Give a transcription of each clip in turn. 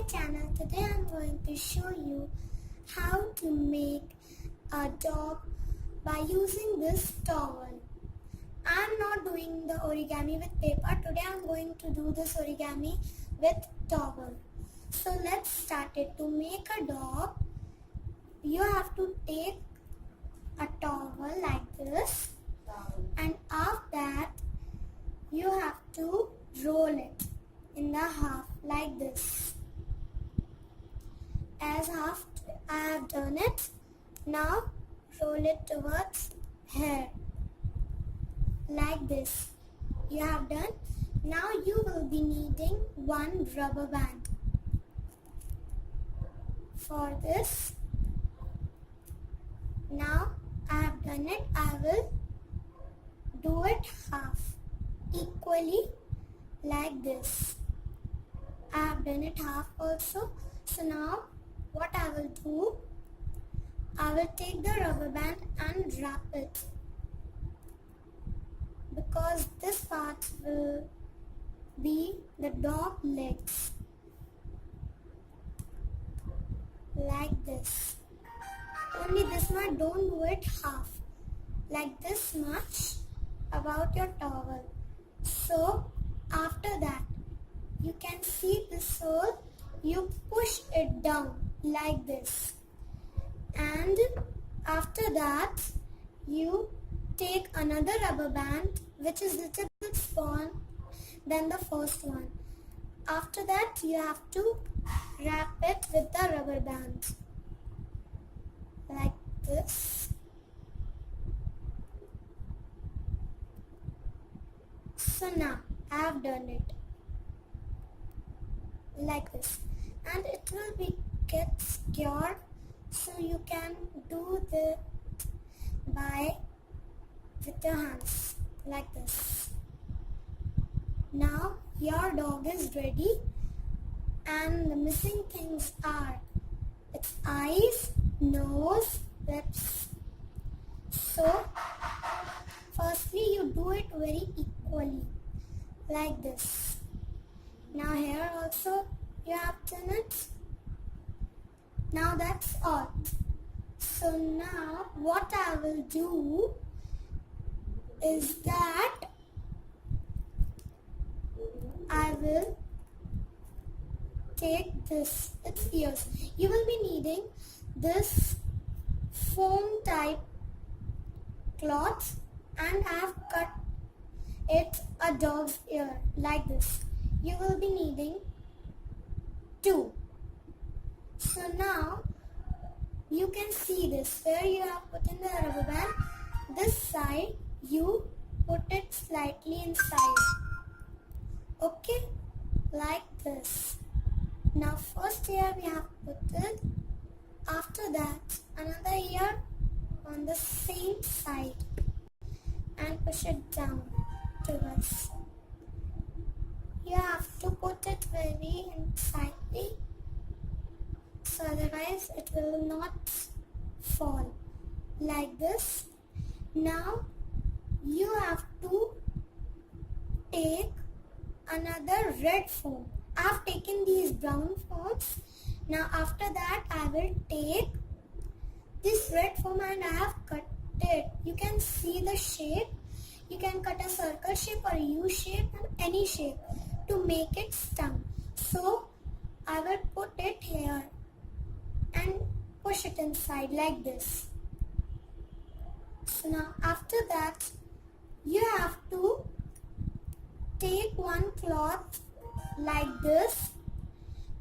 channel. Today I'm going to show you how to make a dog by using this towel. I'm not doing the origami with paper. Today I'm going to do this origami with towel. So let's start it. To make a dog, you have to take a towel like this, and after that you have to roll it in the half like this. As half I have done it, now roll it towards here like this. You have done. Now you will be needing one rubber band. For this, now I have done it, I will do it half equally like this. I have done it half also. So now what I will do, I will take the rubber band and wrap it, because this part will be the dog legs like this. Only this much, don't do it half, like this much about your towel. So after that, you can see this hole, you push it down like this, and after that you take another rubber band which is little bit small than the first one. After that you have to wrap it with the rubber band like this. So now I have done it like this, and it will be get secured, so you can do the by with your hands like this. Now your dog is ready, and the missing things are its eyes, nose, lips. So firstly you do it very equally like this. Now here also you have done it. Now that's all. So now what I will do is that I will take this, its ears. You will be needing this foam type cloth, and I have cut it a dog's ear like this. You will be needing 2. So now you can see this where you have put in the rubber band. This side you put it slightly inside. Okay, like this. Now first here we have put it. After that another ear on the same side and push it down towards. You have to put it very insidely, so otherwise it will not fall like this. Now you have to take another red foam. I have taken these brown foams. Now after that I will take this red foam and I have cut it. You can see the shape. You can cut a circle shape or a U shape and any shape to make it stung. So I will put it here and push it inside like this. So now after that you have to take one cloth like this,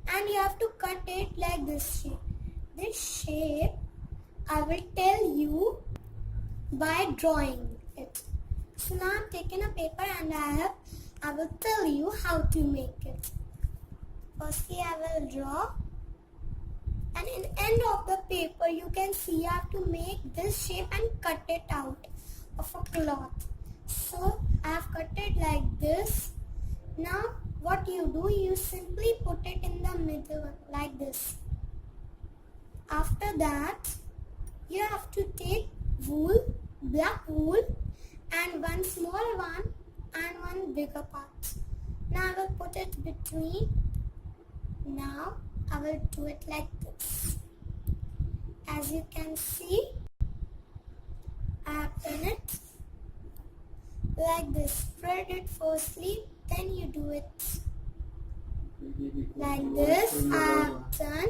and you have to cut it like this shape. This shape I will tell you by drawing it. So now I have taken a paper and I will tell you how to make it. Firstly I will draw, and in the end of the paper you can see you have to make this shape and cut it out of a cloth. So I have cut it like this. Now what you do, you simply put it in the middle like this. After that you have to take wool, black wool, and one small one and one bigger part. Now I will put it between. Now I will do it like this. As you can see, I have done it like this. Spread it firstly, then you do it like this. I have done.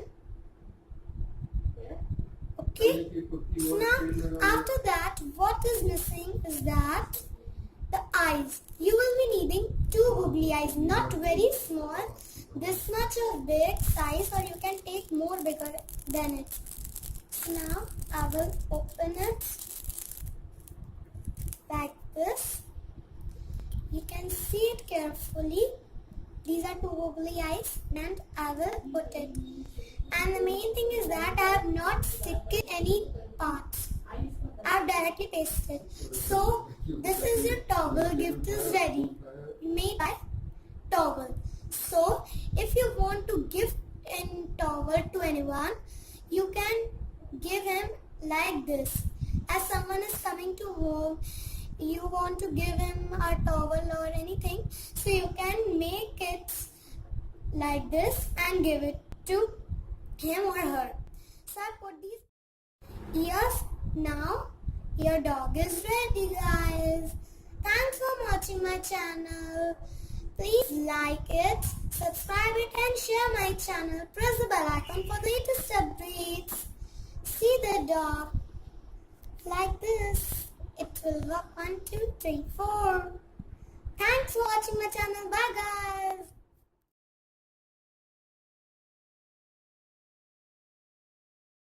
Okay. So now after that, what is missing is that the eyes. You will be needing 2 googly eyes, not very small, this much of big size, or you can take more bigger than it. Now I will open it like this. You can see it carefully. These are 2 googly eyes, and I will put it. And the main thing is that I have not sticked any parts. I have directly pasted. So this is your toggle gift is ready. Made by Toggle. So if you want to gift in Toggle to anyone, you can give him like this. As someone is coming to home, you want to give him a towel or anything, so you can make it like this and give it to him or her. So I put these ears. Now your dog is ready, guys. Thanks for watching my channel. Please like it, subscribe it and share my channel. Press the bell icon for the latest updates. See the dog like this. It will walk 1, 2, 3, 4. Thanks for watching my channel. Bye guys.